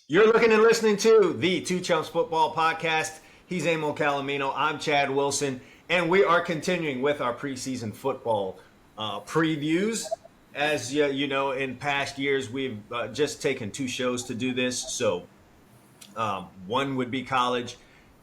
You're looking and listening to the Two Chumps Football Podcast. He's Emil Calamino. I'm Chad Wilson. And we are continuing with our preseason football previews. As you know, in past years, we've just taken two shows to do this. So one would be college,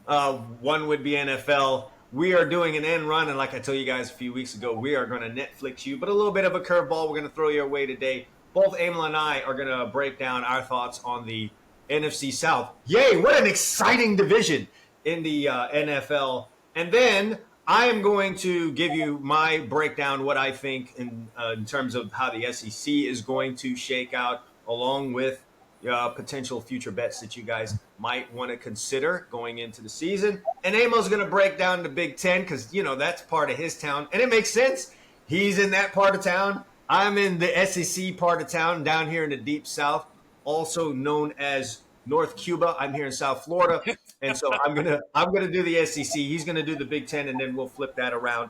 one would be NFL. We are doing an end run, and like I told you guys a few weeks ago, we are going to Netflix you, but a little bit of a curveball we're going to throw your way today. Both Emil and I are going to break down our thoughts on the NFC South. Yay, what an exciting division in the NFL. And then I am going to give you my breakdown, what I think in terms of how the SEC is going to shake out, along with potential future bets that you guys might want to consider going into the season. And Emil's going to break down the Big Ten because, you know, that's part of his town. And it makes sense. He's in that part of town. I'm in the SEC part of town down here in the Deep South, also known as North Cuba. I'm here in South Florida. And so I'm gonna do the SEC. He's gonna do the Big Ten, and then we'll flip that around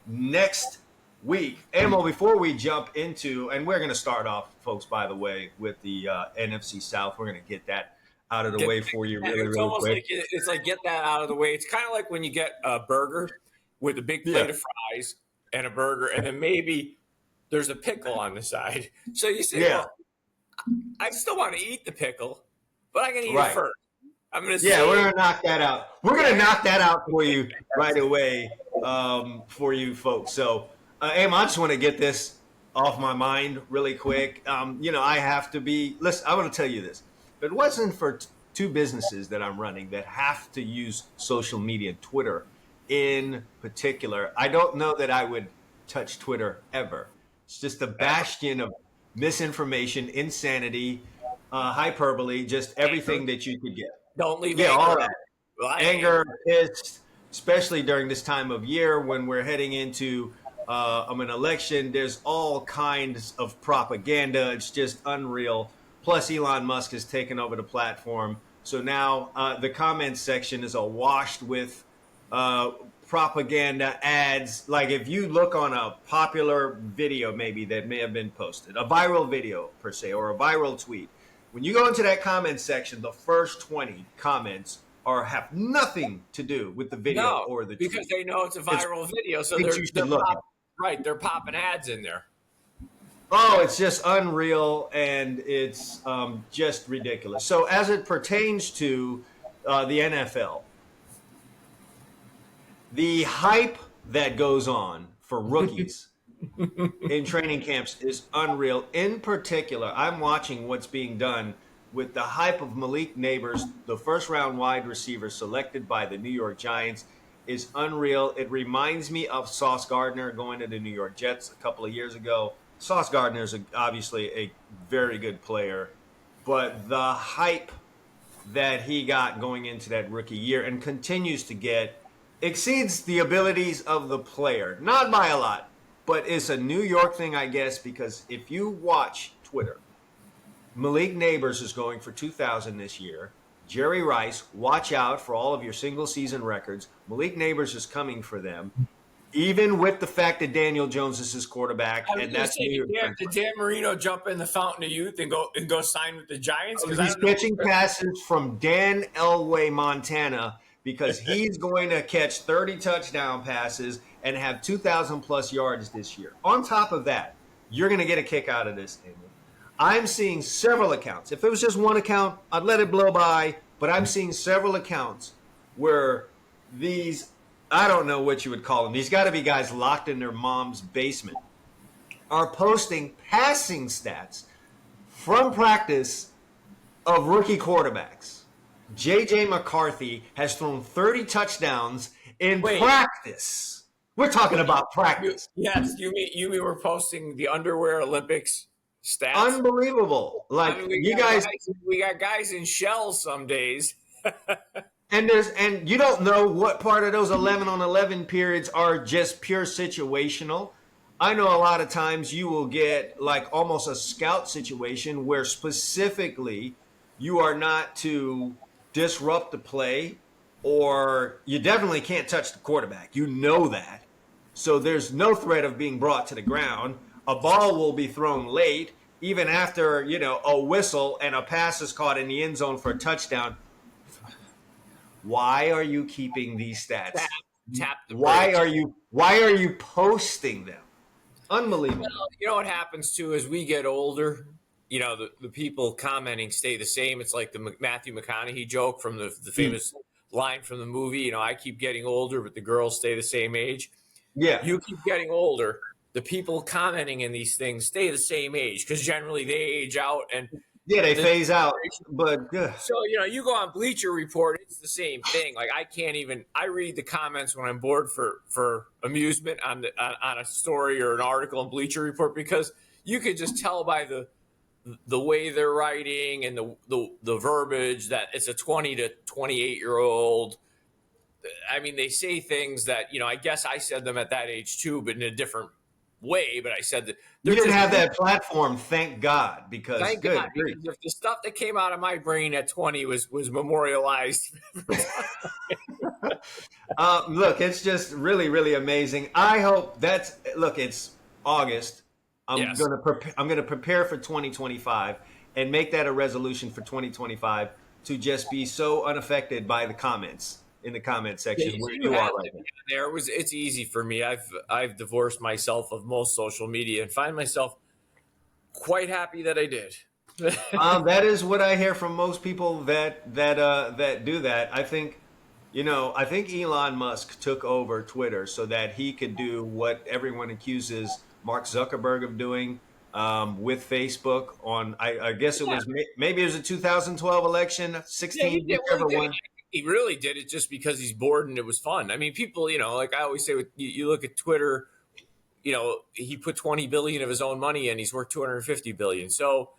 next week. Emil, before we jump into, and we're gonna start off, folks, by the way, with the NFC South. We're gonna get that out of the way for you really quick. Like, it's like get that out of the way. It's kind of like when you get a burger with a big plate of fries and a burger, and then maybe there's a pickle on the side. So you say, well, I still want to eat the pickle, but I'm going to eat it first. I'm going to say, we're going to knock that out. We're going to knock that out for you right away for you folks. So, Emil, I just want to get this off my mind really quick. I have to be – listen, I want to tell you this. If it wasn't for two businesses that I'm running that have to use social media, Twitter in particular, I don't know that I would touch Twitter ever. It's just a bastion of misinformation, insanity, hyperbole, just everything that you could get. Don't leave all that. Anger, pissed, especially during this time of year when we're heading into an election. There's all kinds of propaganda. It's just unreal. Plus, Elon Musk has taken over the platform. So now the comments section is awash with propaganda ads. Like if you look on a popular video maybe that may have been posted, a viral video per se, or a viral tweet, when you go into that comment section, the first 20 comments have nothing to do with the video or the tweet. Because they know it's a viral video, so they're popping ads in there. Oh, it's just unreal, and it's just ridiculous. So as it pertains to the NFL, the hype that goes on for rookies in training camps is unreal. In particular, I'm watching what's being done with the hype of Malik Neighbors, the first-round wide receiver selected by the New York Giants, is unreal. It reminds me of Sauce Gardner going to the New York Jets a couple of years ago. Sauce Gardner is obviously a very good player, but the hype that he got going into that rookie year and continues to get exceeds the abilities of the player. Not by a lot, but it's a New York thing, I guess, because if you watch Twitter, Malik Neighbors is going for 2,000 this year. Jerry Rice, watch out for all of your single-season records. Malik Neighbors is coming for them, even with the fact that Daniel Jones is his quarterback. And that's did Dan Marino jump in the fountain of youth and go sign with the Giants? He's catching passes from Dan Elway, Montana, because he's going to catch 30 touchdown passes and have 2,000-plus yards this year. On top of that, you're going to get a kick out of this, Emil. I'm seeing several accounts. If it was just one account, I'd let it blow by, but I'm seeing several accounts where these, I don't know what you would call them, these got to be guys locked in their mom's basement, are posting passing stats from practice of rookie quarterbacks. J.J. McCarthy has thrown 30 touchdowns in practice. We're talking about practice. Yes, you mean we're posting the underwear Olympics stats? Unbelievable! Like we got guys in shells some days. and you don't know what part of those 11-on-11 periods are just pure situational. I know a lot of times you will get like almost a scout situation where specifically you are not to disrupt the play, or you definitely can't touch the quarterback. You know that. So there's no threat of being brought to the ground. A ball will be thrown late, even after, a whistle and a pass is caught in the end zone for a touchdown. Why are you keeping these stats? Tap the Why brakes. are you posting them? Unbelievable. Well, you know what happens too as we get older. The people commenting stay the same. It's like the Matthew McConaughey joke from the famous line from the movie. I keep getting older, but the girls stay the same age. Yeah. You keep getting older. The people commenting in these things stay the same age because generally they age out and Yeah, they phase out. But so you go on Bleacher Report, it's the same thing. Like I can't even. I read the comments when I'm bored for amusement on a story or an article in Bleacher Report because you could just tell by the way they're writing and the verbiage that it's a 20 to 28-year-old. I mean, they say things that I guess I said them at that age too, but in a different way. But I said that you didn't have that platform, thank God, because thank God, because if the stuff that came out of my brain at 20 was memorialized. Look, it's just really, really amazing. I hope it's August. I'm gonna prepare for 2025 and make that a resolution for 2025 to just be so unaffected by the comments in the comment section where you are right now. It's easy for me. I've divorced myself of most social media and find myself quite happy that I did. That is what I hear from most people that do that. I think Elon Musk took over Twitter so that he could do what everyone accuses Mark Zuckerberg of doing with Facebook on. I guess it was maybe it was a 2012 election, 16, whichever one. He really did it just because he's bored and it was fun. I mean, people, like I always say, you look at Twitter, he put 20 billion of his own money in, he's worth 250 billion. So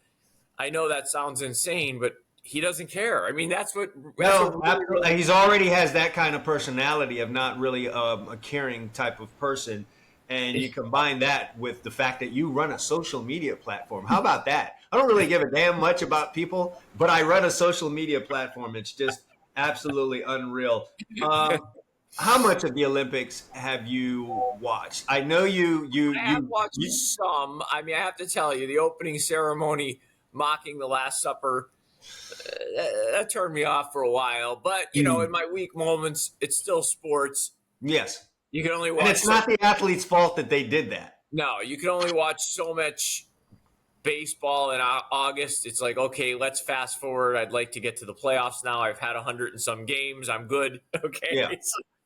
I know that sounds insane, but he doesn't care. I mean, that's what absolutely. He's already has that kind of personality of not really a caring type of person. And you combine that with the fact that you run a social media platform. How about that? I don't really give a damn much about people, but I run a social media platform. It's just absolutely unreal. How much of the Olympics have you watched? I know I have watched some. I mean, I have to tell you, the opening ceremony mocking the Last Supper, that turned me off for a while. But, in my weak moments, it's still sports. Yes. You can only watch. And it's not the athlete's fault that they did that. No, you can only watch so much baseball in August. It's like, okay, let's fast forward. I'd like to get to the playoffs now. I've had 100 and some games. I'm good. Okay. Yeah.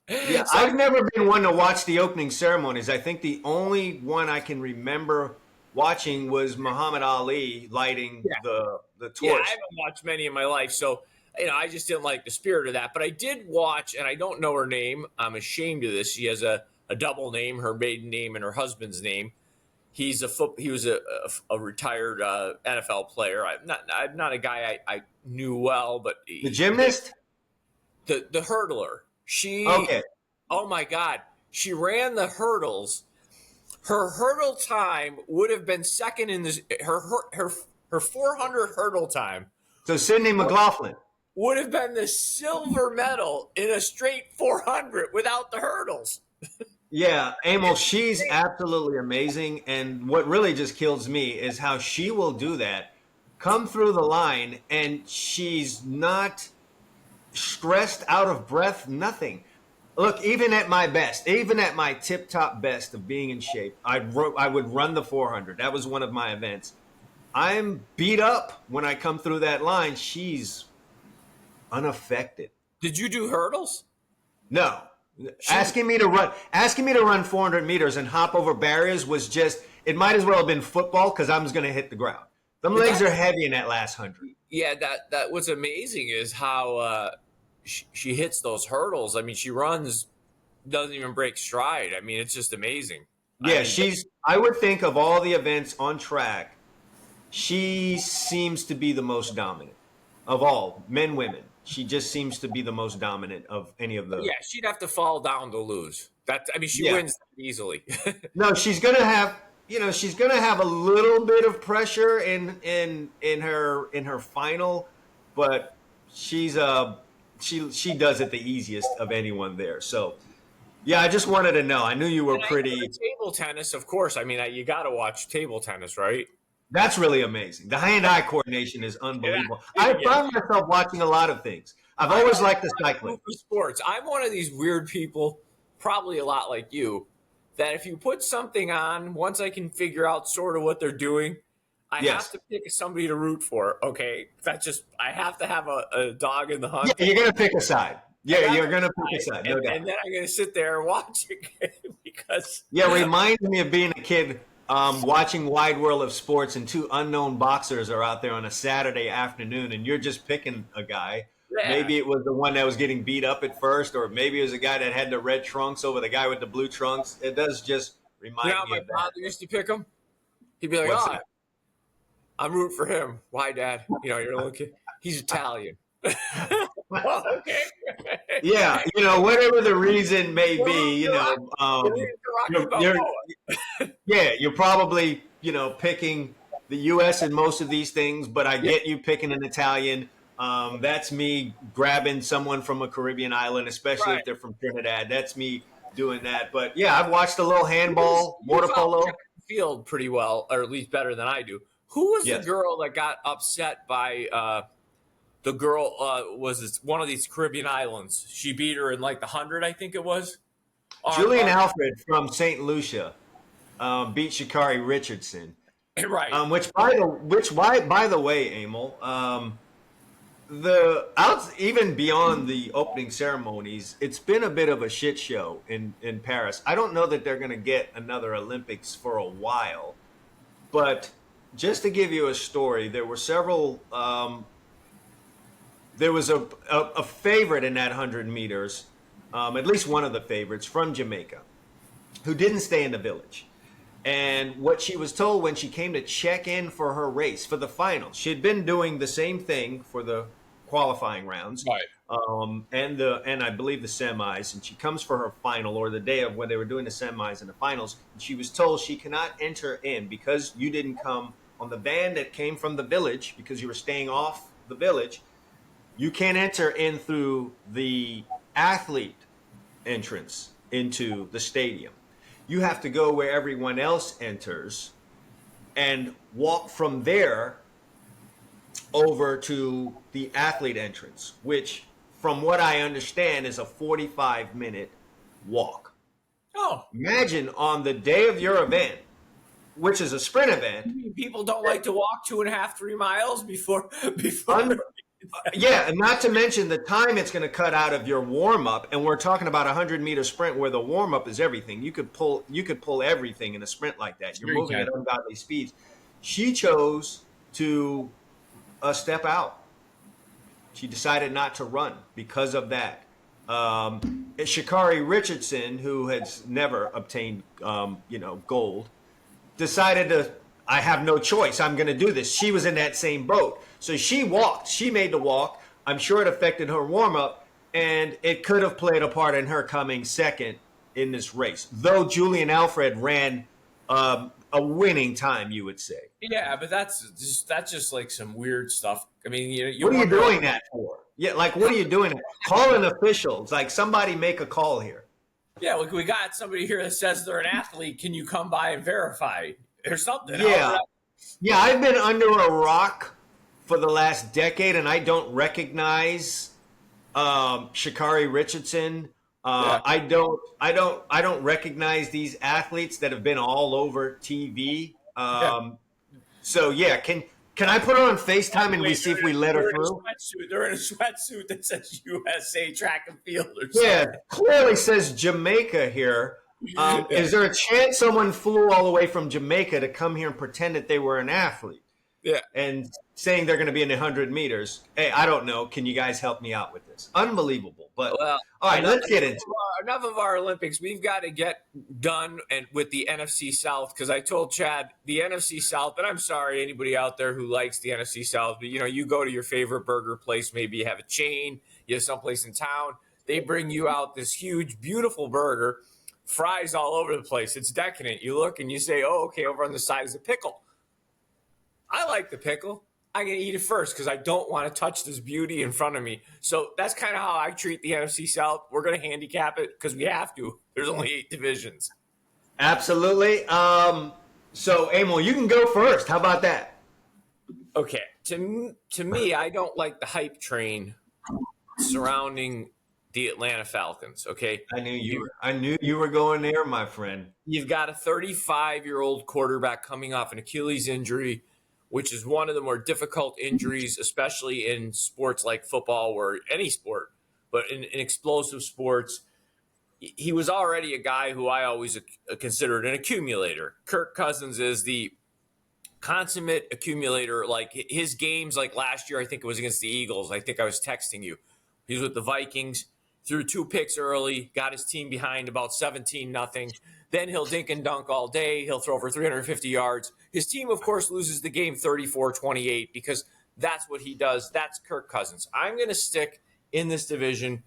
Yeah, so, I've never been one to watch the opening ceremonies. I think the only one I can remember watching was Muhammad Ali lighting the torch. Yeah, I haven't watched many in my life, so I just didn't like the spirit of that. But I did watch, and I don't know her name. I'm ashamed of this. She has a double name, her maiden name and her husband's name. He was a retired NFL player. I'm not a guy I knew well, but the gymnast, the hurdler. Okay. Oh my God. She ran the hurdles. Her hurdle time would have been second in her 400 hurdle time. So Sydney McLaughlin would have been the silver medal in a straight 400 without the hurdles. Yeah, Emil, she's absolutely amazing. And what really just kills me is how she will do that, come through the line, and she's not stressed, out of breath, nothing. Look, even at my best, even at my tip-top best of being in shape, I would run the 400. That was one of my events. I'm beat up when I come through that line. She's unaffected. Did you do hurdles? No. Asking me to run 400 meters and hop over barriers was just, it might as well have been football because I was going to hit the ground. Them legs are heavy in that last 100. Yeah, that what's amazing is how she hits those hurdles. I mean, she runs, doesn't even break stride. I mean, it's just amazing. Yeah, I would think of all the events on track, she seems to be the most dominant of all, men, women. She just seems to be the most dominant of any of those. Yeah, she'd have to fall down to lose. She wins easily. No, she's gonna have a little bit of pressure in her final, but she does it the easiest of anyone there. So yeah, I just wanted to know. I knew you were pretty table tennis, of course. I mean, you got to watch table tennis, right? That's really amazing. The hand-eye coordination is unbelievable. I Yeah. found myself watching a lot of things. I've always liked the cycling. Sports. I'm one of these weird people, probably a lot like you, that if you put something on, once I can figure out sort of what they're doing, I have Yes. to pick somebody to root for. Okay, that's just I have to have a dog in the hunt. Yeah, you're gonna pick a side. Yeah, you're gonna pick a side, no doubt. And then I'm going to sit there and watch it because Yeah, it reminds me of being a kid watching Wide World of Sports, and two unknown boxers are out there on a Saturday afternoon, and you're just picking a guy. yeah, Maybe it was the one that was getting beat up at first, or maybe it was a guy that had the red trunks over the guy with the blue trunks. It does just remind you know, me my of that. father used to pick him. He'd be like, What's "Oh, that? I'm rooting for him. Why, Dad? You know, you're a little kid. He's Italian." Well, okay. Yeah, whatever the reason may be, you're, yeah, you're probably, picking the U.S. in most of these things, but I get you picking an Italian. That's me grabbing someone from a Caribbean island, especially if they're from Trinidad. That's me doing that. But yeah, I've watched a little handball, water polo. Field pretty well, or at least better than I do. Who was Yes. the girl that got upset by the girl? Was one of these Caribbean islands? She beat her in like the 100, I think it was. Julian Alfred from St. Lucia beat Sha'Carri Richardson. Right. By the way, Emil, even beyond the opening ceremonies, it's been a bit of a shit show in Paris. I don't know that they're going to get another Olympics for a while, but just to give you a story, there were several. There was a favorite in that 100 meters, at least one of the favorites from Jamaica, who didn't stay in the village. And what she was told when she came to check in for her race for the finals, she had been doing the same thing for the qualifying rounds, Right. and I believe the semis. And she comes for her final, or the day of when they were doing the semis and the finals. And she was told she cannot enter in because you didn't come on the band that came from the village because you were staying off the village. You can't enter in through the athlete entrance into the stadium. You have to go where everyone else enters and walk from there over to the athlete entrance, which, from what I understand, is a 45-minute walk. Oh, Imagine on the day of your event, which is a sprint event. people don't like to walk 2.5, 3 miles before. Yeah, and not to mention the time it's going to cut out of your warm up, and we're talking about a 100-meter sprint where the warm up is everything. You could pull everything in a sprint like that. You're moving at ungodly speeds. She chose to step out. She decided not to run because of that. Sha'Carri Richardson, who has never obtained gold, decided to. I have no choice. I'm going to do this. She was in that same boat. So she walked. She made the walk. I'm sure it affected her warm-up, and it could have played a part in her coming second in this race. Though Julian Alfred ran a winning time, you would say. Yeah, but that's just like some weird stuff. I mean, what are you doing that for? Yeah, like what are you doing? Calling officials. Like somebody make a call here. Yeah, look, we got somebody here that says they're an athlete. Can you come by and verify or something? Yeah. Yeah, I've been under a rock for the last decade, and I don't recognize Sha'Carri Richardson. I don't recognize these athletes that have been all over TV. So yeah, can I put her on FaceTime and we see if we let her through? They're in a sweatsuit that says USA Track and Field or something. Yeah, clearly says Jamaica here. Is there a chance someone flew all the way from Jamaica to come here and pretend that they were an athlete? Yeah. And saying they're going to be in the 100 meters. Hey, I don't know. Can you guys help me out with this? Unbelievable. But all right, let's get into it. Enough of our Olympics. We've got to get done with the NFC South because I told Chad the NFC South, and I'm sorry anybody out there who likes the NFC South, but you go to your favorite burger place, maybe you have a chain, you have someplace in town, they bring you out this huge, beautiful burger, fries all over the place. It's decadent. You look and you say, oh, okay, over on the side is a pickle. I like the pickle. I'm going to eat it first because I don't want to touch this beauty in front of me. So that's kind of how I treat the NFC South. We're going to handicap it because we have to. There's only 8 divisions. Absolutely. So, Emil, you can go first. How about that? Okay, to me, I don't like the hype train surrounding the Atlanta Falcons. Okay, I knew you were going there, my friend. you've got a 35-year-old quarterback coming off an Achilles injury, which is one of the more difficult injuries, especially in sports like football or any sport, but in explosive sports. He was already a guy who I always considered an accumulator. Kirk Cousins is the consummate accumulator. Like his games, like last year, I think it was against the Eagles. I think I was texting you. He was with the Vikings, threw 2 picks early, got his team behind about 17-0. Then he'll dink and dunk all day. He'll throw for 350 yards. His team, of course, loses the game 34-28 because that's what he does. That's Kirk Cousins. I'm going to stick in this division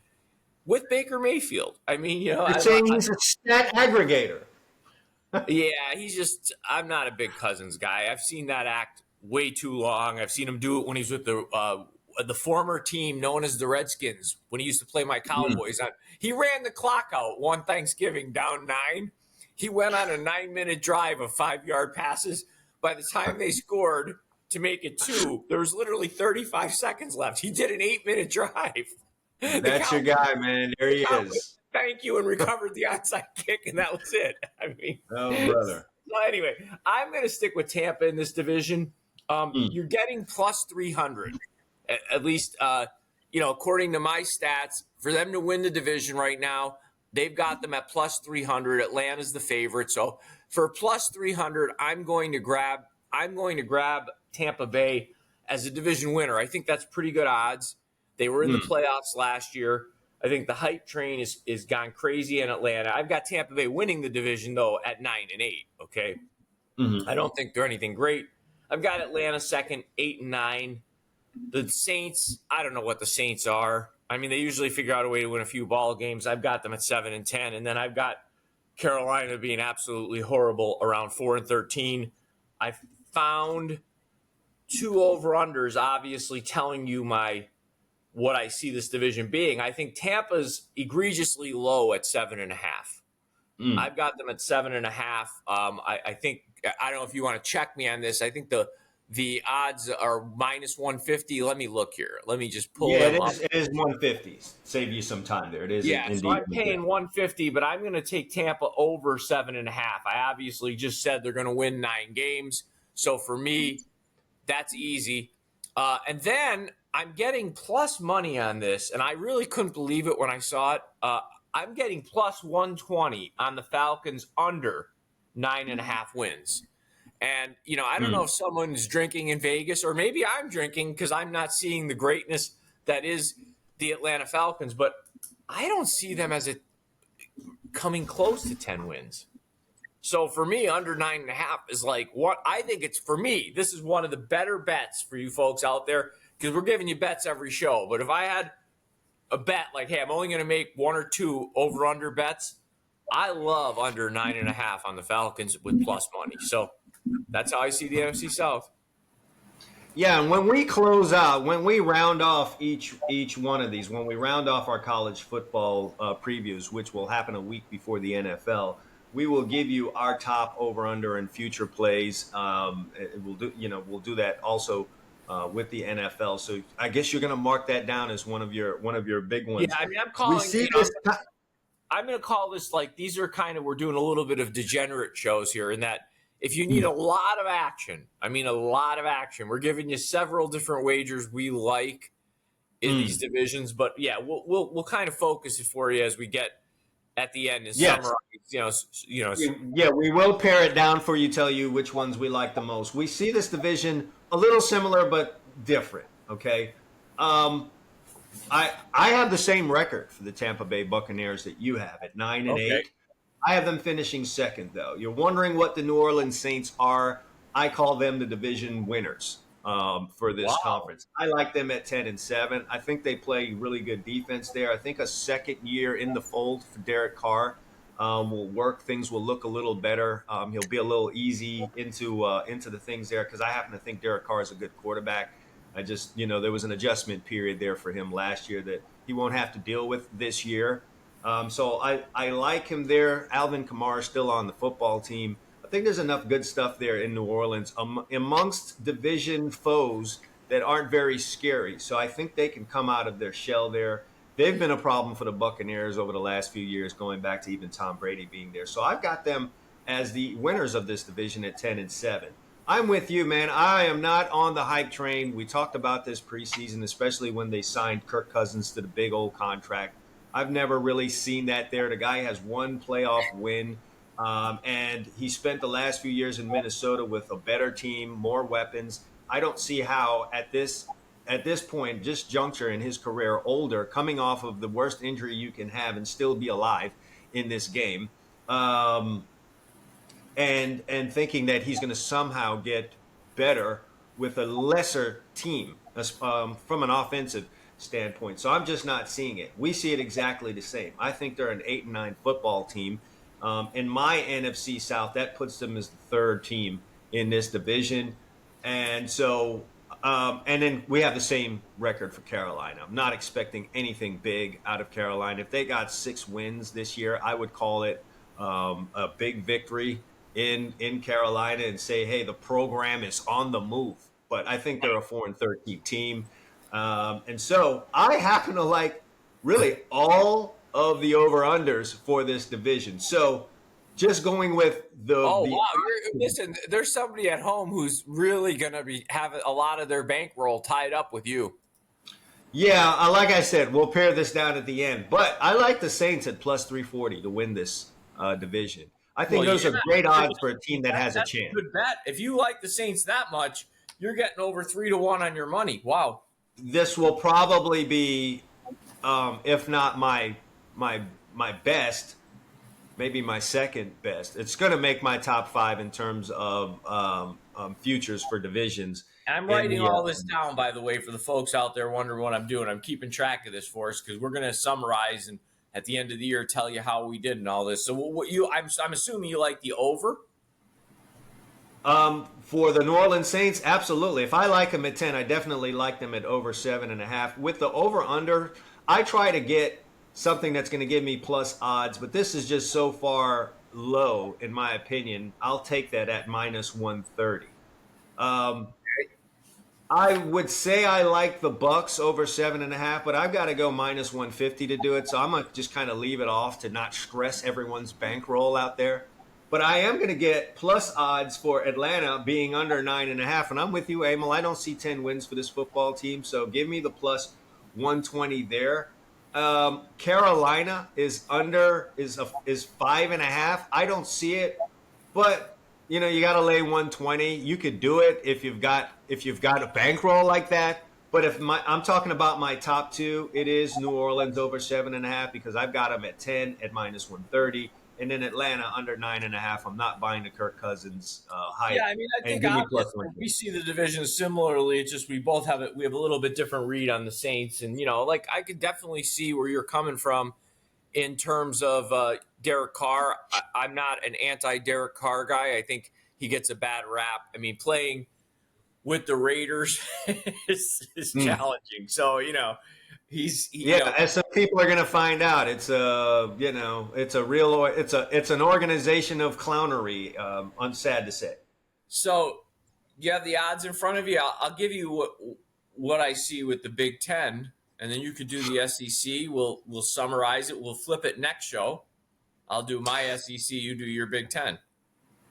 with Baker Mayfield. I mean, You're saying he's a stat aggregator. yeah, I'm not a big Cousins guy. I've seen that act way too long. I've seen him do it when he's with the former team known as the Redskins, when he used to play my Cowboys. He ran the clock out one Thanksgiving down 9. He went on a 9-minute drive of 5-yard passes. By the time they scored to make it 2, there was literally 35 seconds left. He did an 8-minute drive. That's your guy, man. There he is. Thank you, and recovered the onside kick, and that was it. I mean, oh, brother. So anyway, I'm going to stick with Tampa in this division. You're getting plus 300, at least, according to my stats. For them to win the division right now, they've got them at plus 300. Atlanta's the favorite, so for plus 300, I'm going to grab Tampa Bay as a division winner. I think that's pretty good odds. They were in the playoffs last year. I think the hype train is gone crazy in Atlanta. I've got Tampa Bay winning the division, though, at 9-8, okay? I don't think they're anything great. I've got Atlanta second, 8-9. The Saints, I don't know what the Saints are. I mean, they usually figure out a way to win a few ball games. I've got them at 7-10. And then I've got Carolina being absolutely horrible around 4-13. I found 2 over-unders, obviously telling you what I see this division being. I think Tampa's egregiously low at 7.5. I've got them at 7.5. I think, I don't know if you want to check me on this. I think the odds are minus 150. Let me look here. Let me just pull them up. It is 150. Save you some time there. It is. Yeah, indeed. so I'm paying 150, but I'm going to take Tampa over 7.5. I obviously just said they're going to win 9 games. So for me, that's easy. And then I'm getting plus money on this, and I really couldn't believe it when I saw it. I'm getting plus 120 on the Falcons under 9.5 wins. And, I don't know if someone's drinking in Vegas, or maybe I'm drinking because I'm not seeing the greatness that is the Atlanta Falcons, but I don't see them as coming close to 10 wins. So for me, under 9.5 is like what I think it's for me. This is one of the better bets for you folks out there, because we're giving you bets every show. But if I had a bet like, hey, I'm only going to make 1 or 2 over-under bets, I love under 9.5 on the Falcons with plus money. So that's how I see the NFC South. Yeah, and when we close out, when we round off each one of these, when we round off our college football previews, which will happen a week before the NFL, we will give you our top over/under and future plays. We'll do that also with the NFL. So I guess you're going to mark that down as one of your big ones. Yeah, I mean, I'm going to call this like these are we're doing a little bit of degenerate shows here in that if you need a lot of action, we're giving you several different wagers we like in these divisions. But yeah, we'll kind of focus it for you as we get at the end and summarize. Yeah, we will pare it down for you, tell you which ones we like the most. We see this division a little similar but different. Okay, I have the same record for the Tampa Bay Buccaneers that you have at 9-8. I have them finishing second, though. You're wondering what the New Orleans Saints are. I call them the division winners for this conference. I like them at 10-7. I think they play really good defense there. I think a second year in the fold for Derek Carr will work. Things will look a little better. He'll be a little easy into the things there because I happen to think Derek Carr is a good quarterback. I just, there was an adjustment period there for him last year that he won't have to deal with this year. So I like him there. Alvin Kamara is still on the football team. I think there's enough good stuff there in New Orleans amongst division foes that aren't very scary. So I think they can come out of their shell there. They've been a problem for the Buccaneers over the last few years, going back to even Tom Brady being there. So I've got them as the winners of this division at 10-7. I'm with you, man. I am not on the hype train. We talked about this preseason, especially when they signed Kirk Cousins to the big old contract. I've never really seen that there. The guy has one playoff win, and he spent the last few years in Minnesota with a better team, more weapons. I don't see how at this point, just juncture in his career, older, coming off of the worst injury you can have and still be alive in this game, and thinking that he's going to somehow get better with a lesser team from an offensive standpoint. So I'm just not seeing it. We see it exactly the same. I think they're an 8-9 football team. In my NFC South, that puts them as the third team in this division. And so, and then we have the same record for Carolina. I'm not expecting anything big out of Carolina. If they got 6 wins this year, I would call it a big victory in Carolina and say, hey, the program is on the move. But I think they're a 4-13 team. And so I happen to like really all of the over-unders for this division. So just going with wow. Listen, there's somebody at home who's really going to be having a lot of their bankroll tied up with you. Yeah, like I said, we'll pare this down at the end. But I like the Saints at plus 340 to win this division. I think those are great odds for a team that has a chance. A good bet. If you like the Saints that much, you're getting over 3-1 on your money. Wow. This will probably be, if not my best, maybe my second best. It's going to make my top 5 in terms of futures for divisions. And I'm writing all this down, by the way, for the folks out there wondering what I'm doing. I'm keeping track of this for us because we're going to summarize and at the end of the year tell you how we did and all this. So I'm assuming you like the over? For the New Orleans Saints, absolutely. If I like them at 10, I definitely like them at over 7.5. With the over-under, I try to get something that's going to give me plus odds, but this is just so far low, in my opinion. I'll take that at minus 130. I would say I like the Bucks over 7.5, but I've got to go minus 150 to do it. So I'm going to just kind of leave it off to not stress everyone's bankroll out there. But I am going to get plus odds for Atlanta being under 9.5. And I'm with you, Emil. I don't see 10 wins for this football team. So give me the plus 120 there. Carolina is 5.5. I don't see it, but you got to lay 120. You could do it if you've got a bankroll like that. But if I'm talking about my top 2, it is New Orleans over 7.5 because I've got them at 10 at minus 130, and then Atlanta under 9.5. I'm not buying the Kirk Cousins hype. Yeah, I mean, I think we see the division similarly. It's just we both have it. We have a little bit different read on the Saints, and like I could definitely see where you're coming from in terms of Derek Carr. I'm not an anti-Derek Carr guy. I think he gets a bad rap. I mean, playing with the Raiders is challenging. So, he's as some people are going to find out, it's an organization of clownery. I'm sad to say. So you have the odds in front of you. I'll give you what I see with the Big Ten, and then you could do the SEC. We'll summarize it. We'll flip it next show. I'll do my SEC. You do your Big Ten.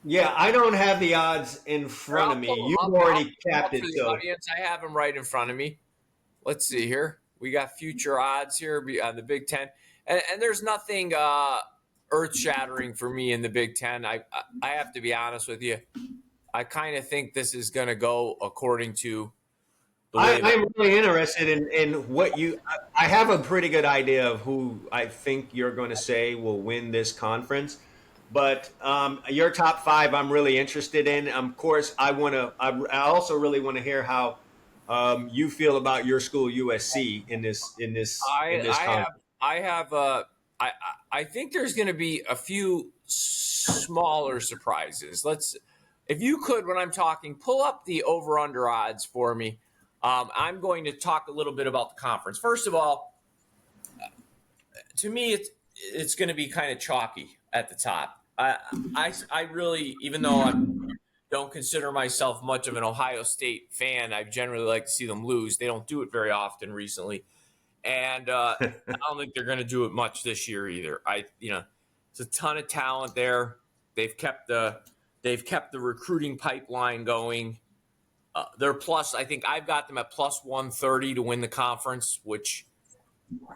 Yeah, I don't have the odds in front of me. You've already capped it. So audience, I have them right in front of me. Let's see here. We got future odds here on the Big Ten, and there's nothing earth-shattering for me in the Big Ten. I have to be honest with you. I kind of think this is going to go according to the way I'm really interested in what you – I have a pretty good idea of who I think you're going to say will win this conference. But your top 5 I'm really interested in. Of course, I also really want to hear how you feel about your school, USC, in this conference. I think there's going to be a few smaller surprises. If you could, when I'm talking, pull up the over-under odds for me. I'm going to talk a little bit about the conference. First of all, to me, it's going to be kind of chalky at the top. I really, even though I don't consider myself much of an Ohio State fan, I generally like to see them lose. They don't do it very often recently, and I don't think they're going to do it much this year either. It's a ton of talent there. They've kept the recruiting pipeline going. They're plus. I think I've got them at plus 130 to win the conference, which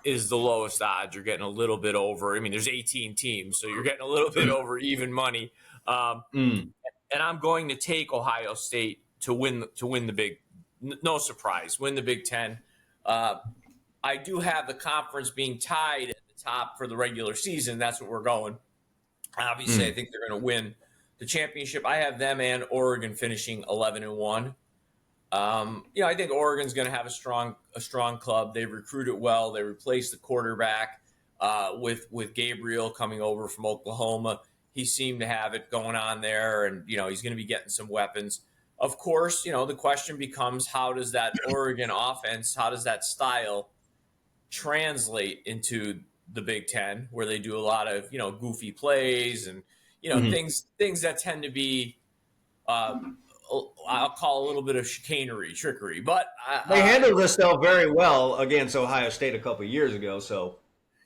is the lowest odds. You're getting a little bit over. I mean, there's 18 teams, so you're getting a little bit over even money. And I'm going to take Ohio State to win the Big. No surprise, win the Big Ten. I do have the conference being tied at the top for the regular season. That's what we're going. Obviously, I think they're going to win the championship. I have them and Oregon finishing 11-1. I think Oregon's going to have a strong club. They recruited well. They replaced the quarterback with Gabriel coming over from Oklahoma. He seemed to have it going on there, and he's going to be getting some weapons. Of course, the question becomes, how does that Oregon offense, how does that style translate into the Big Ten, where they do a lot of goofy plays and things that tend to be I'll call a little bit of chicanery, trickery, but they handled themselves very well against Ohio State a couple of years ago. So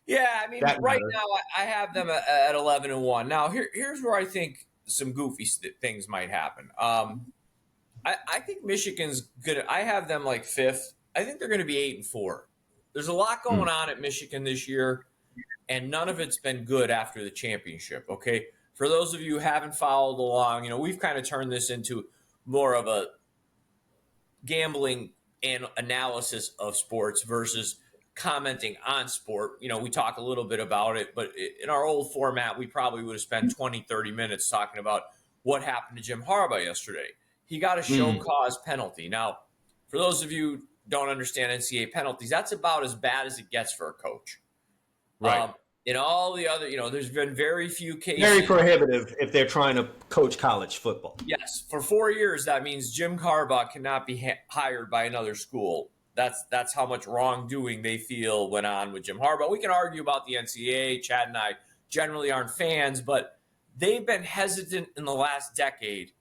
yeah, I mean, right now I have them at 11-1. Now here's where I think some goofy things might happen. I think Michigan's good. I have them like fifth. I think they're going to be 8-4. There's a lot going on at Michigan this year, and none of it's been good after the championship. Okay, for those of you who haven't followed along, we've kind of turned this into more of a gambling and analysis of sports versus commenting on sport. We talk a little bit about it, but in our old format, we probably would have spent 20, 30 minutes talking about what happened to Jim Harbaugh yesterday. He got a show cause penalty. Now, for those of you who don't understand NCAA penalties, that's about as bad as it gets for a coach. Right. In all the other, there's been very few cases. Very prohibitive if they're trying to coach college football. Yes. For 4 years, that means Jim Harbaugh cannot be hired by another school. That's how much wrongdoing they feel went on with Jim Harbaugh. We can argue about the NCAA. Chad and I generally aren't fans, but they've been hesitant in the last decade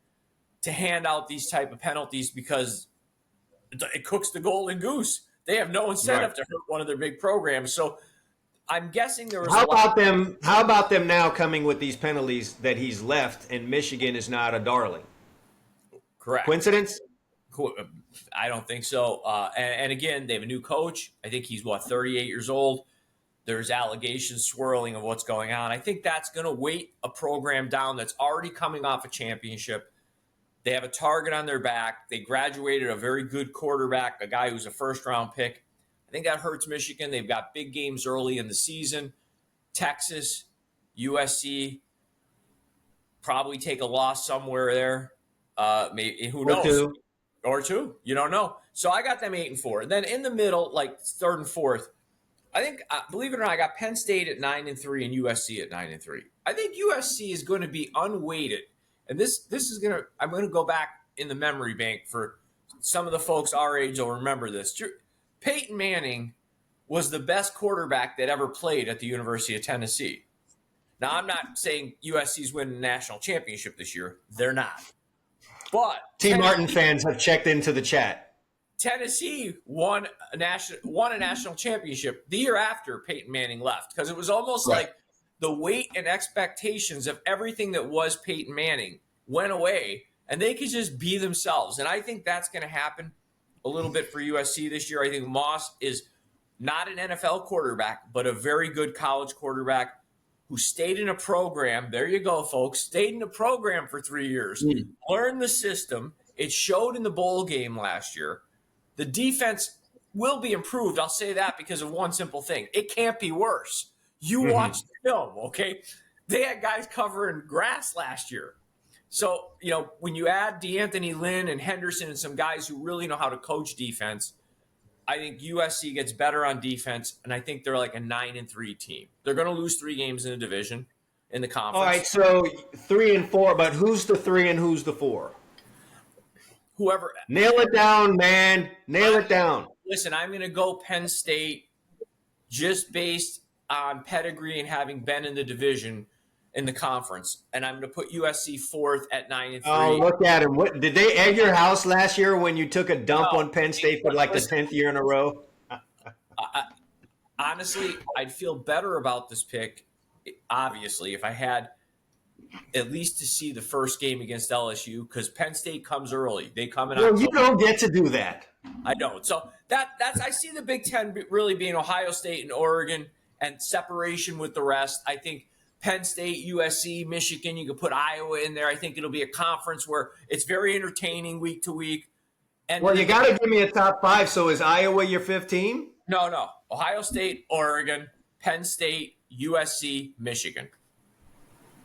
to hand out these type of penalties because it cooks the golden goose. They have no incentive to hurt one of their big programs. So I'm guessing there was How about them now coming with these penalties that he's left and Michigan is not a darling? Correct. Coincidence? I don't think so. And again, they have a new coach. I think he's 38 years old. There's allegations swirling of what's going on. I think that's going to weight a program down that's already coming off a championship. They have a target on their back. They graduated a very good quarterback, a guy who's a first-round pick. I think that hurts Michigan. They've got big games early in the season. Texas, USC, probably take a loss somewhere there. Maybe, who knows? Or two. You don't know. So I got them 8-4. And then in the middle, like third and fourth, I think, believe it or not, I got Penn State at 9-3 and USC at 9-3. I think USC is going to be unweighted. And this is going to – I'm going to go back in the memory bank for some of the folks our age will remember this. Peyton Manning was the best quarterback that ever played at the University of Tennessee. Now, I'm not saying USC's winning the national championship this year. They're not. But T. Martin fans have checked into the chat. Tennessee won a national championship the year after Peyton Manning left because it was almost like the weight and expectations of everything that was Peyton Manning went away, and they could just be themselves. And I think that's going to happen a little bit for USC this year. I think Moss is not an NFL quarterback, but a very good college quarterback who stayed in a program. There you go, folks. Stayed in a program for 3 years. Learned the system. It showed in the bowl game last year. The defense will be improved. I'll say that because of one simple thing. It can't be worse. You watch the film, okay? They had guys covering grass last year. So, when you add DeAnthony Lynn and Henderson and some guys who really know how to coach defense, I think USC gets better on defense, and I think they're like a 9-3 team. They're going to lose 3 games in the division, in the conference. All right, so 3-4, but who's the 3 and who's the 4? Whoever. Nail it down, man. Nail it down. Listen, I'm going to go Penn State just based on pedigree and having been in the division. in the conference, and I'm going to put USC fourth at 9-3. Oh, look at him! What did they egg your house last year when you took a dump No, on Penn State for like the 10th year in a row? Honestly, I'd feel better about this pick, obviously, if I had at least to see the first game against LSU, because Penn State comes early. They come in Well, October. you don't get to do that. I don't. So that's I see the Big Ten really being Ohio State and Oregon and separation with the rest. I think Penn State, USC, Michigan, you could put Iowa in there. I think it'll be a conference where it's very entertaining week to week. And Well, you got to give me a top 5. So is Iowa your 5th team? No. Ohio State, Oregon, Penn State, USC, Michigan.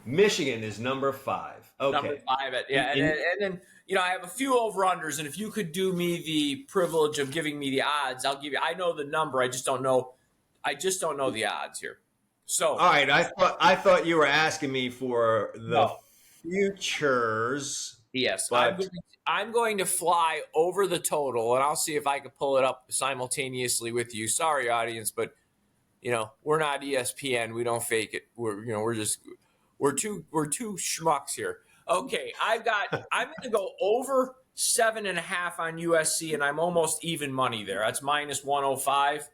Michigan is number 5. Okay. Number 5 and then I have a few over-unders, and if you could do me the privilege of giving me the odds, I'll give you. I know the number, I just don't know the odds here. So, all right, I thought you were asking me for the futures. Yes, but I'm going to fly over the total, and I'll see if I can pull it up simultaneously with you. Sorry, audience, but we're not ESPN. We don't fake it. We're two schmucks here. Okay, I'm going to go over 7.5 on USC, and I'm almost even money there. That's minus 105.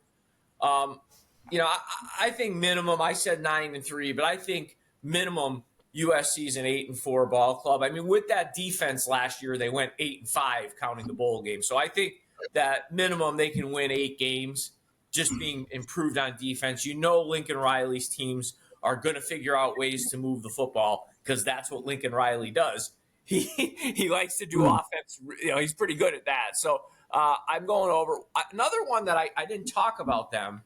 I think minimum. I said 9-3, but I think minimum USC's an 8-4 ball club. I mean, with that defense last year, they went 8-5, counting the bowl game. So I think that minimum they can win 8 games, just being improved on defense. Lincoln Riley's teams are going to figure out ways to move the football because that's what Lincoln Riley does. He likes to do offense. He's pretty good at that. So I'm going over. Another one that I didn't talk about them.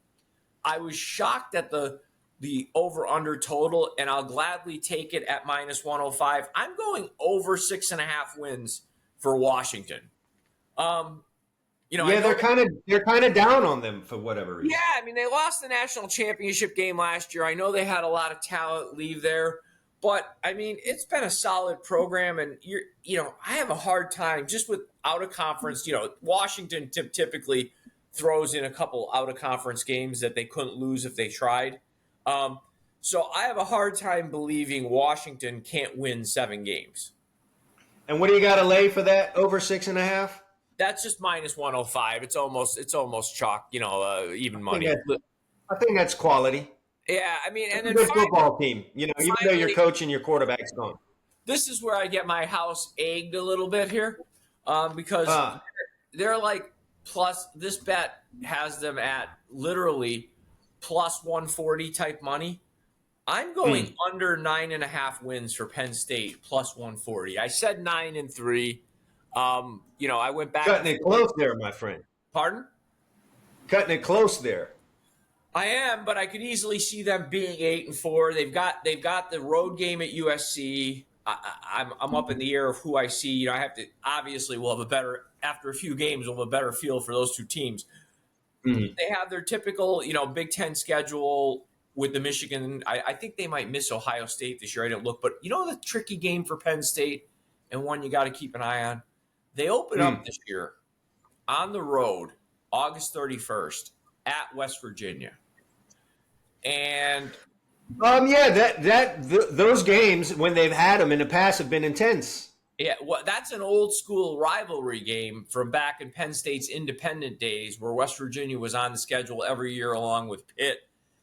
I was shocked at the over-under total, and I'll gladly take it at minus 105. I'm going over 6.5 wins for Washington. they're kind of down on them for whatever reason. Yeah, I mean, they lost the national championship game last year. I know they had a lot of talent leave there, but I mean, it's been a solid program, and I have a hard time just with out of conference. Washington typically throws in a couple out of conference games that they couldn't lose if they tried. So I have a hard time believing Washington can't win 7 games. And what do you got to lay for that over 6.5? That's just minus 105. It's almost chalk, even money. I think that's quality. Yeah, I mean, and then good football team. Even though your coach and your quarterback's gone. This is where I get my house egged a little bit here, because they're like plus. This bet has them at literally plus 140 type money. I'm going under 9.5 wins for Penn State plus 140. I said 9-3. I went back. Cutting it close there, my friend. Pardon? Cutting it close there. I am, but I could easily see them being 8-4. They've got the road game at USC. I'm up in the air of who I see. I have to obviously after a few games we'll have a better feel for those two teams. Mm-hmm. They have their typical Big Ten schedule with the Michigan. I think they might miss Ohio State this year. I didn't look, but the tricky game for Penn State and one you got to keep an eye on. They open up this year on the road August 31st at West Virginia. And those games when they've had them in the past have been intense. Yeah, well, that's an old school rivalry game from back in Penn State's independent days where West Virginia was on the schedule every year along with Pitt.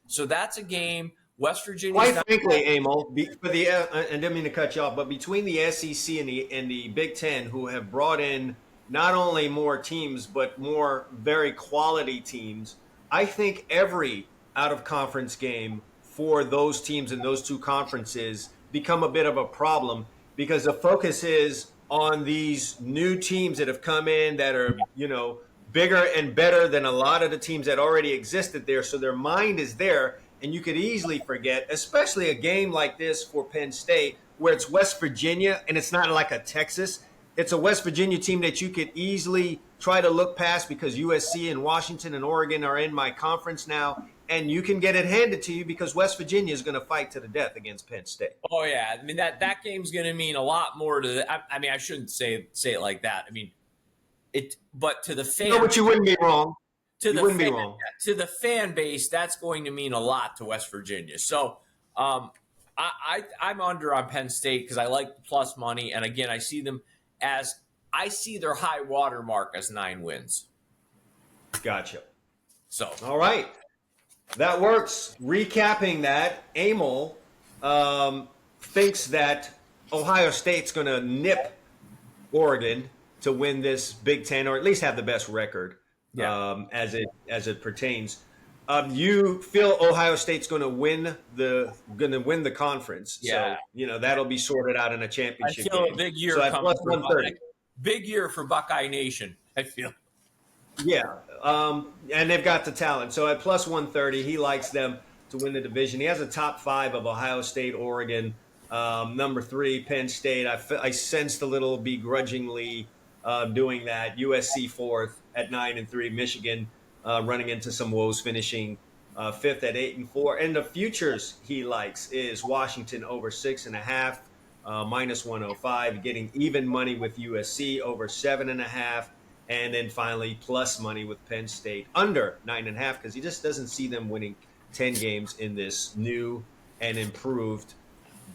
So that's a game West Virginia. Quite frankly, Emil, I didn't mean to cut you off, but between the SEC and the Big Ten, who have brought in not only more teams but more very quality teams, I think every out-of-conference game for those teams in those two conferences become a bit of a problem because the focus is on these new teams that have come in that are, bigger and better than a lot of the teams that already existed there. So their mind is there, and you could easily forget, especially a game like this for Penn State, where it's West Virginia and it's not like a Texas. It's a West Virginia team that you could easily try to look past because USC and Washington and Oregon are in my conference now, and you can get it handed to you because West Virginia is going to fight to the death against Penn State. Oh, yeah. I mean, that game's going to mean a lot more to the – I mean, I shouldn't say it like that. I mean, but to the fan – No, but you wouldn't be wrong. To the fan base, that's going to mean a lot to West Virginia. So, I'm under on Penn State because I like the plus money, and again, I see their high water mark as 9 wins. Gotcha. So all right, that works. Recapping that, Emil thinks that Ohio State's going to nip Oregon to win this Big Ten, or at least have the best record as it pertains. You feel Ohio State's going to win the conference, so that'll be sorted out in a championship. I feel game. a big year so coming. Plus 130. Big year for Buckeye Nation. I feel. Yeah, and they've got the talent. So at plus 130, he likes them to win the division. He has a top 5 of Ohio State, Oregon, number 3, Penn State. I sensed a little begrudgingly doing that. USC 4th at 9-3, Michigan running into some woes, finishing 5th at 8-4. And the futures he likes is Washington over 6.5, minus 105, getting even money with USC over 7.5. And then finally, plus money with Penn State under 9.5, because he just doesn't see them winning 10 games in this new and improved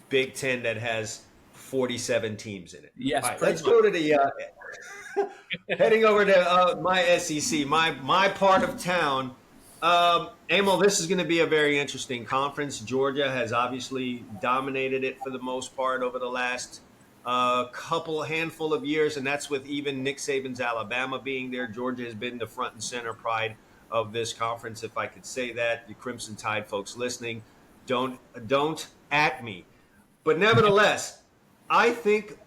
Big Ten that has 47 teams in it. Yes. All right, let's go to the heading over to my SEC, my part of town. Emil, this is going to be a very interesting conference. Georgia has obviously dominated it for the most part over the last handful of years, and that's with even Nick Saban's Alabama being there. Georgia has been the front and center pride of this conference, if I could say that. You Crimson Tide folks listening, don't at me. But nevertheless, I think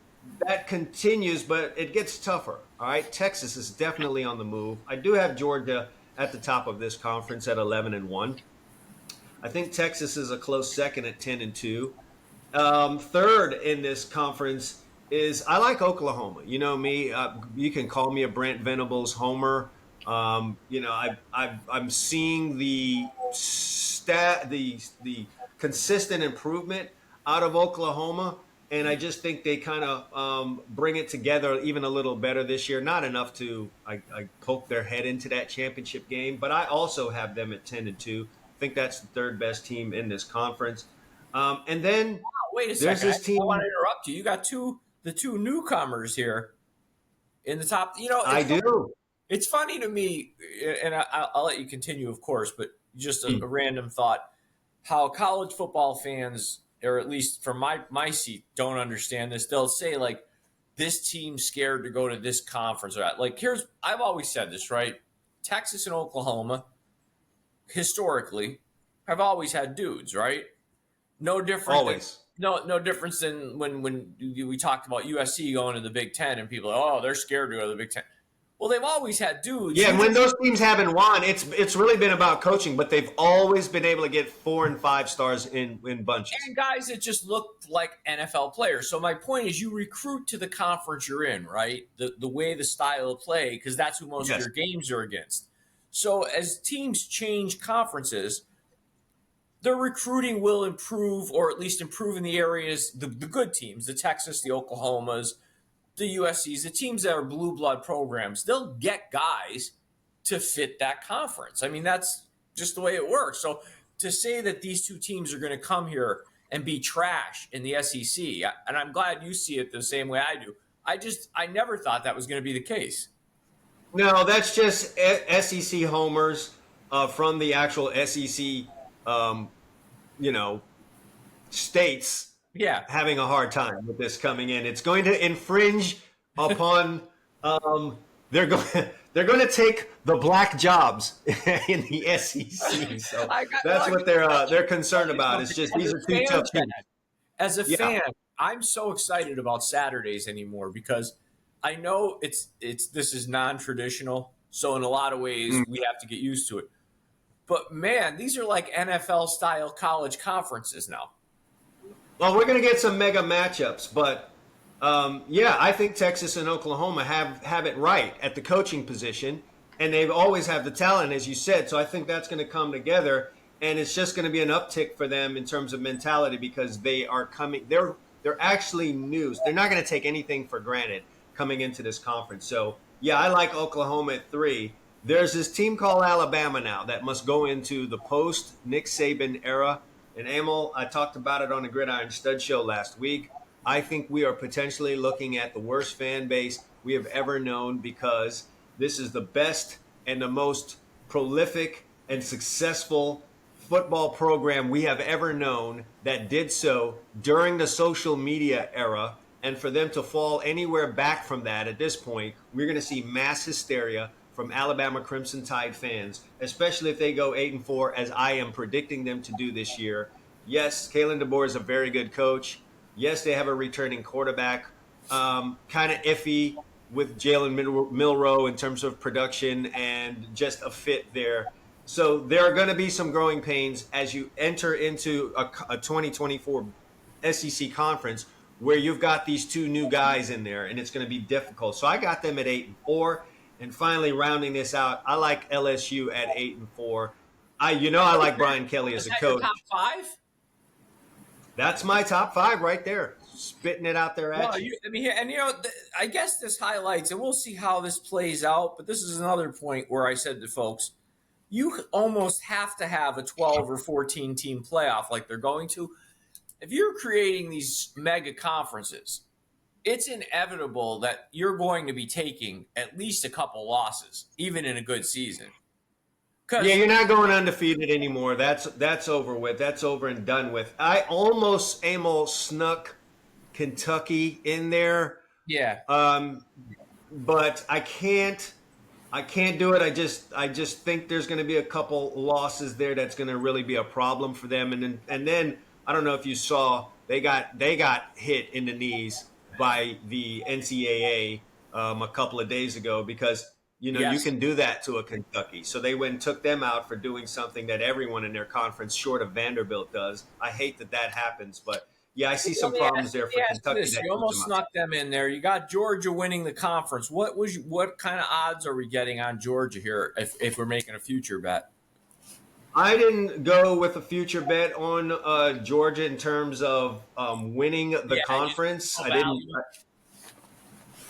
that continues, but it gets tougher. All right, Texas is definitely on the move. I do have Georgia at the top of this conference at 11-1. I think Texas is a close second at 10-2. Third in this conference is I like Oklahoma. You know me. You can call me a Brent Venables homer. I'm seeing the consistent improvement out of Oklahoma, and I just think they kind of bring it together even a little better this year. Not enough to I poke their head into that championship game, but I also have them at 10-2. I think that's the third best team in this conference. And then wait a second. I want to interrupt you. You got the two newcomers here in the top. I do. It's funny to me, and I'll let you continue, of course, but just a random thought: how college football fans, or at least from my seat, don't understand this. They'll say like, "This team's scared to go to this conference." Or like, I've always said this, right? Texas and Oklahoma, historically, have always had dudes, right? No different. Always. No difference than when we talked about USC going to the Big Ten and people are, they're scared to go to the Big Ten. Well, they've always had dudes. Yeah, and when those teams haven't won, it's really been about coaching, but they've always been able to get 4 and 5 stars in bunches. And guys that just looked like NFL players. So my point is you recruit to the conference you're in, right? The way, the style of play, because that's who most of your games are against. So as teams change conferences, their recruiting will improve, or at least improve in the areas, the good teams, the Texas, the Oklahomas, the USCs, the teams that are blue blood programs, they'll get guys to fit that conference. I mean, that's just the way it works. So to say that these two teams are going to come here and be trash in the SEC, and I'm glad you see it the same way I do. I never thought that was going to be the case. No, that's just SEC homers from the actual SEC states having a hard time with this coming in. It's going to infringe upon they're going to take the black jobs in the SEC. So that's what they're concerned about. It's just these are two tough teams. As a fan, I'm so excited about Saturdays anymore because I know this is non-traditional. So in a lot of ways we have to get used to it. But, man, these are like NFL-style college conferences now. Well, we're going to get some mega matchups. But, I think Texas and Oklahoma have it right at the coaching position. And they've always have the talent, as you said. So I think that's going to come together. And it's just going to be an uptick for them in terms of mentality because they are coming – they're actually new. They're not going to take anything for granted coming into this conference. So, I like Oklahoma at 3. There's this team called Alabama now that must go into the post-Nick Saban era And Emil, I talked about it on the Gridiron Stud Show last week. I think we are potentially looking at the worst fan base we have ever known, because this is the best and the most prolific and successful football program we have ever known that did so during the social media era. And for them to fall anywhere back from that at this point, we're going to see mass hysteria from Alabama Crimson Tide fans, especially if they go 8-4, as I am predicting them to do this year. Yes, Kalen DeBoer is a very good coach. Yes, they have a returning quarterback. Kind of iffy with Jalen Milroe in terms of production and just a fit there. So there are going to be some growing pains as you enter into a 2024 SEC conference where you've got these two new guys in there, and it's going to be difficult. So I got them at 8-4. And finally, rounding this out, I like LSU at 8-4. I like Brian Kelly as a coach. Top five? That's my top five right there. Spitting it out there at you. I guess this highlights, and we'll see how this plays out, but this is another point where I said to folks, you almost have to have a 12 or 14 team playoff like they're going to. If you're creating these mega conferences, it's inevitable that you're going to be taking at least a couple losses, even in a good season. Yeah, you're not going undefeated anymore. That's over with. That's over and done with. I almost snuck Kentucky in there. Yeah. But I can't do it. I just think there's going to be a couple losses there that's going to really be a problem for them. And then I don't know if you saw, they got hit in the knees by the NCAA a couple of days ago, because you can do that to a Kentucky. So they went and took them out for doing something that everyone in their conference, short of Vanderbilt, does. I hate that happens, but yeah, I see some problems there for Kentucky. You almost snuck them in there. You got Georgia winning the conference. What kind of odds are we getting on Georgia here if we're making a future bet? I didn't go with a future bet on Georgia in terms of winning the conference. I didn't.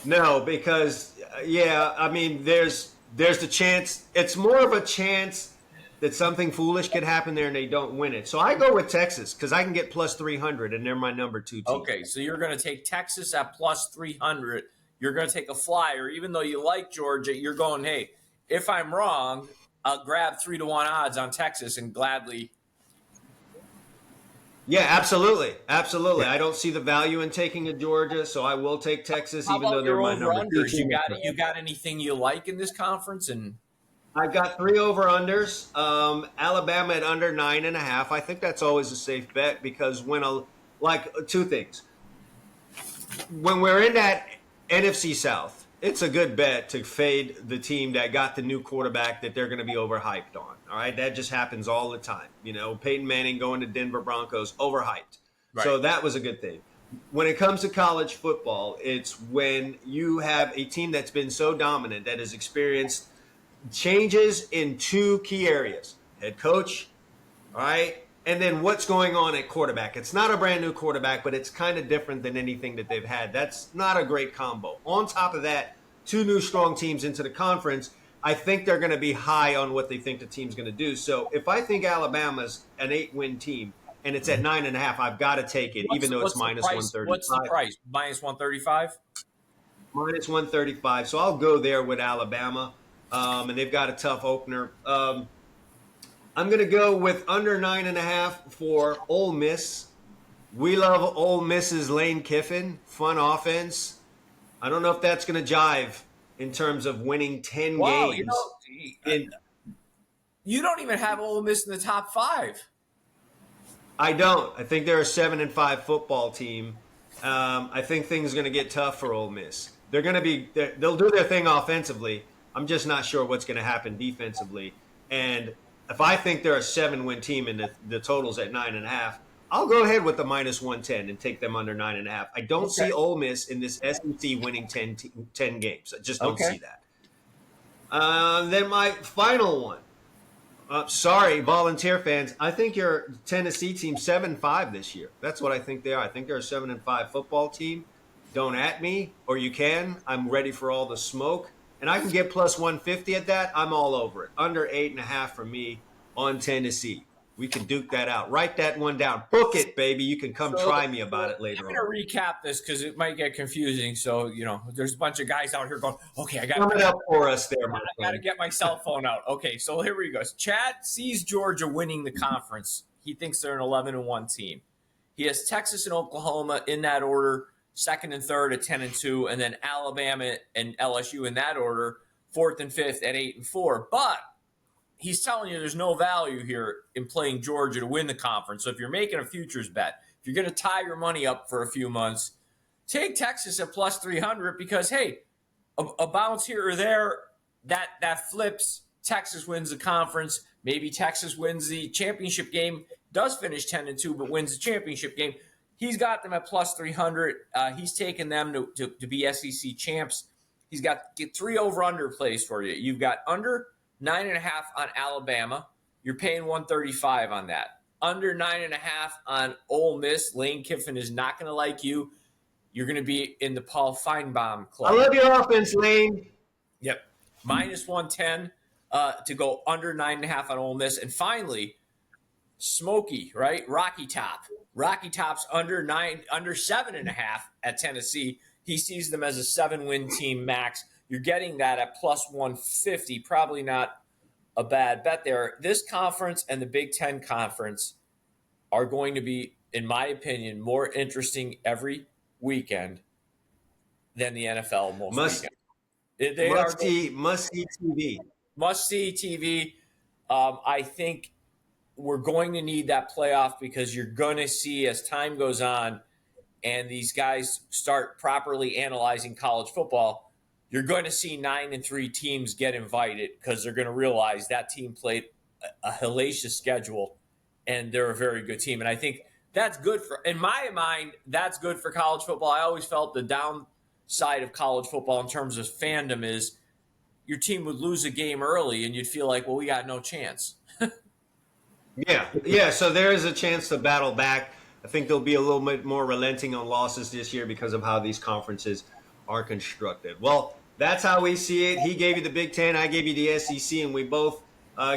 No, because there's the chance. It's more of a chance that something foolish could happen there and they don't win it. So I go with Texas because I can get plus 300, and they're my number 2 team. Okay, so you're going to take Texas at plus 300. You're going to take a flyer, even though you like Georgia. You're going, hey, if I'm wrong, I'll grab 3-1 odds on Texas and gladly. Yeah, absolutely. Yeah. I don't see the value in taking a Georgia, so I will take Texas, even though they're my number 2 team. You got anything you like in this conference? And I got 3 over-unders. Alabama at under 9.5. I think that's always a safe bet, because two things. When we're in that NFC South, it's a good bet to fade the team that got the new quarterback that they're going to be overhyped on. All right, that just happens all the time. Peyton Manning going to Denver Broncos, overhyped. Right. So that was a good thing. When it comes to college football, it's when you have a team that's been so dominant, that has experienced changes in 2 key areas: head coach, all right, and then what's going on at quarterback. It's not a brand new quarterback, but it's kind of different than anything that they've had. That's not a great combo. On top of that, 2 new strong teams into the conference. I think they're going to be high on what they think the team's going to do. So if I think Alabama's an 8-win team and it's at 9.5, I've got to take it, even though it's minus 135. What's the price? Minus 135? Minus 135. So I'll go there with Alabama. And they've got a tough opener. I'm going to go with under 9.5 for Ole Miss. We love Ole Miss's Lane Kiffin. Fun offense. I don't know if that's going to jive in terms of winning 10 games. You don't even have Ole Miss in the top 5. I don't. I think they're a 7-5 football team. I think things are going to get tough for Ole Miss. They'll do their thing offensively. I'm just not sure what's going to happen defensively. And if I think they're a 7-win team and the total's at 9.5, I'll go ahead with the minus 110 and take them under 9.5. I don't see Ole Miss in this SEC winning 10 games. I just don't see that. Then my final one. Sorry, Volunteer fans. I think your Tennessee team 7-5 this year. That's what I think they are. I think they're a 7-5 football team. Don't at me, or you can. I'm ready for all the smoke. And I can get plus 150 at that. I'm all over it. Under 8.5 for me on Tennessee. We can duke that out. Write that one down. Book it, baby. You can come So, try me about it later I'm on. going to recap this because it might get confusing. So, there's a bunch of guys out here going, okay, I got Sum it up for us there, my I got to friend. get my cell phone out. Okay, so here we go. Chad sees Georgia winning the conference. He thinks they're an 11-1 team. He has Texas and Oklahoma in that order, second and third at 10-2, and then Alabama and LSU in that order, fourth and fifth at 8-4. But he's telling you there's no value here in playing Georgia to win the conference. So if you're making a futures bet, if you're going to tie your money up for a few months, take Texas at plus 300 because, hey, a bounce here or there, that flips. Texas wins the conference. Maybe Texas wins the championship game, does finish 10-2, but wins the championship game. He's got them at plus 300. He's taken them to be SEC champs. He's got 3 over-under plays for you. You've got under 9.5 on Alabama. You're paying 135 on that. Under 9.5 on Ole Miss. Lane Kiffin is not going to like you. You're going to be in the Paul Feinbaum club. I love your offense, Lane. Yep. Minus 110 to go under 9.5 on Ole Miss. And finally, Smokey, right? Rocky Top. Rocky Top's under 7.5 at Tennessee. He sees them as a 7-win team max. You're getting that at plus 150. Probably not a bad bet there. This conference and the Big Ten Conference are going to be, in my opinion, more interesting every weekend than the NFL most weekends. Must-see TV. Must-see TV. I think we're going to need that playoff because you're going to see as time goes on and these guys start properly analyzing college football, you're going to see 9-3 teams get invited because they're going to realize that team played a hellacious schedule and they're a very good team. And I think that's good in my mind, that's good for college football. I always felt the downside of college football in terms of fandom is your team would lose a game early and you'd feel like, well, we got no chance. Yeah. So there is a chance to battle back. I think there'll be a little bit more relenting on losses this year because of how these conferences are constructed. Well, that's how we see it. He gave you the Big Ten, I gave you the SEC, and we both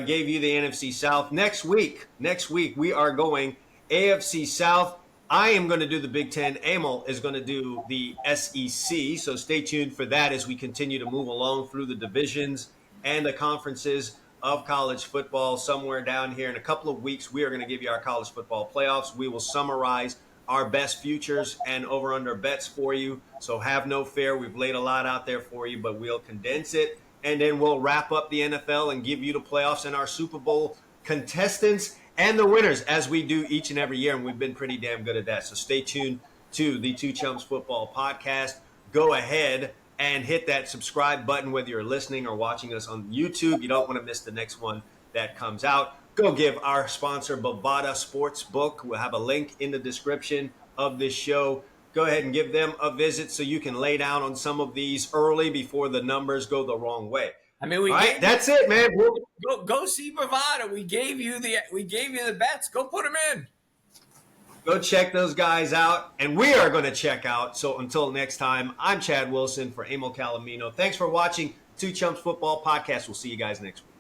gave you the NFC South. Next week, we are going AFC South. I am going to do the Big Ten. Emil is going to do the SEC. So stay tuned for that as we continue to move along through the divisions and the conferences of college football. Somewhere down here in a couple of weeks, we are going to give you our college football playoffs. We will summarize our best futures and over-under bets for you. So have no fear. We've laid a lot out there for you, but we'll condense it. And then we'll wrap up the NFL and give you the playoffs and our Super Bowl contestants and the winners as we do each and every year. And we've been pretty damn good at that. So stay tuned to the Two Chumps Football Podcast. Go ahead and hit that subscribe button, whether you're listening or watching us on YouTube. You don't want to miss the next one that comes out. Go give our sponsor, Bovada Sportsbook. We'll have a link in the description of this show. Go ahead and give them a visit so you can lay down on some of these early before the numbers go the wrong way. I mean, that's it, man. Go see Bovada. We gave you the bets. Go put them in. Go check those guys out, and we are going to check out. So until next time, I'm Chad Wilson for Emil Calamino. Thanks for watching Two Chumps Football Podcast. We'll see you guys next week.